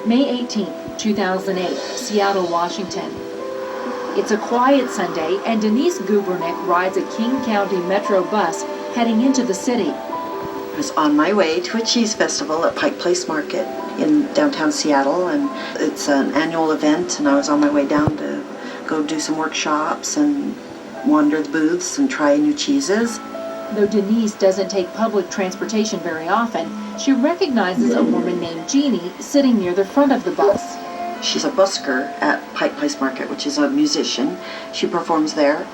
May 18, 2008, Seattle, Washington. It's a quiet Sunday, and Denise Gubernick rides a King County Metro bus heading into the city. I was on my way to a cheese festival at Pike Place Market in downtown Seattle, and it's an annual event, and I was on my way down to go do some workshops and wander the booths and try new cheeses. Though Denise doesn't take public transportation very often, she recognizes a woman named Jeannie sitting near the front of the bus. She's a busker at Pike Place Market, which is a musician. She performs there.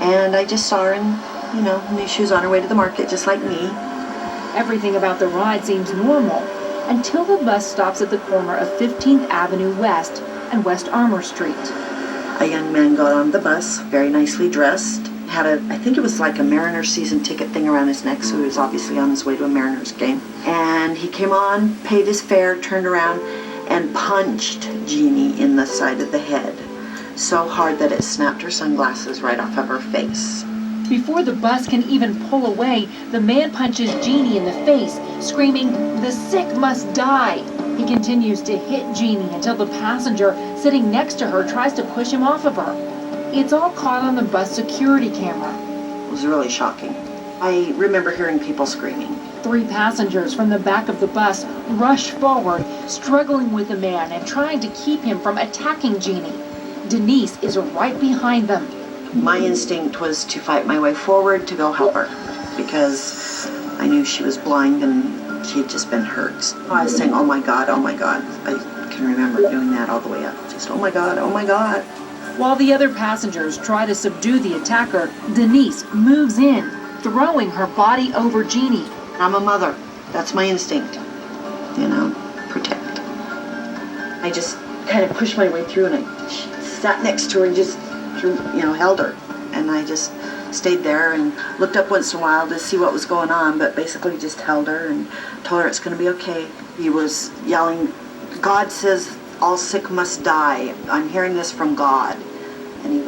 And I just saw her and, knew she was on her way to the market, just like me. Everything about the ride seems normal until the bus stops at the corner of 15th Avenue West and West Armour Street. A young man got on the bus, very nicely dressed. I think it was like a Mariners season ticket thing around his neck, so he was obviously on his way to a Mariners game. And he came on, paid his fare, turned around, and punched Jeannie in the side of the head, so hard that it snapped her sunglasses right off of her face. Before the bus can even pull away, the man punches Jeannie in the face, screaming, "The sick must die!" He continues to hit Jeannie until the passenger sitting next to her tries to push him off of her. It's all caught on the bus security camera. It was really shocking. I remember hearing people screaming. 3 passengers from the back of the bus rush forward, struggling with the man and trying to keep him from attacking Jeannie. Denise is right behind them. My instinct was to fight my way forward to go help her, because I knew she was blind and she had just been hurt. I was saying, "Oh my God, oh my God." I can remember doing that all the way up. Just, "Oh my God, oh my God." While the other passengers try to subdue the attacker, Denise moves in, throwing her body over Jeannie. I'm a mother. That's my instinct. Protect. I just kind of pushed my way through, and I sat next to her and just, held her. And I just stayed there and looked up once in a while to see what was going on, but basically just held her and told her it's going to be okay. He was yelling, "God says all sick must die. I'm hearing this from God." And he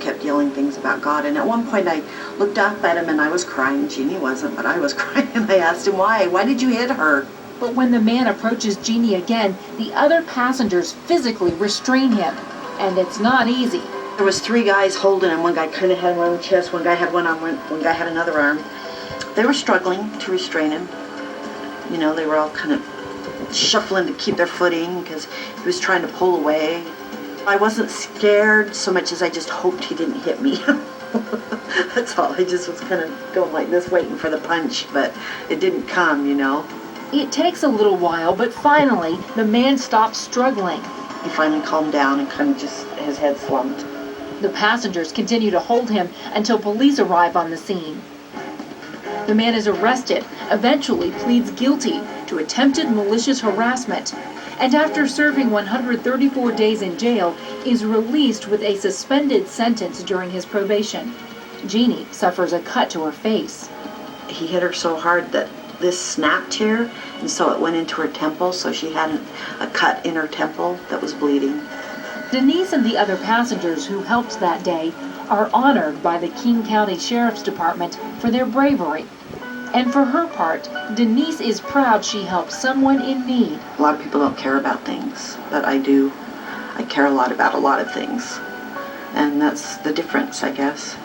kept yelling things about God. And at one point I looked up at him and I was crying. Jeannie wasn't, but I was crying. And I asked him, "Why? Why did you hit her?" But when the man approaches Jeannie again, the other passengers physically restrain him. And it's not easy. There was 3 guys holding him. One guy kind of had him on the chest. One guy had one arm. One guy had another arm. They were struggling to restrain him. They were all kind of shuffling to keep their footing because he was trying to pull away. I wasn't scared so much as I just hoped he didn't hit me. That's all. I just was kind of going like this, waiting for the punch, but it didn't come, It takes a little while, but finally, the man stops struggling. He finally calmed down and kind of his head slumped. The passengers continue to hold him until police arrive on the scene. The man is arrested, eventually pleads guilty to attempted malicious harassment, and after serving 134 days in jail, is released with a suspended sentence during his probation. Jeannie suffers a cut to her face. He hit her so hard that this snapped here, and so it went into her temple, so she had a cut in her temple that was bleeding. Denise and the other passengers who helped that day are honored by the King County Sheriff's Department for their bravery. And for her part, Denise is proud she helped someone in need. A lot of people don't care about things, but I do. I care a lot about a lot of things. And that's the difference, I guess.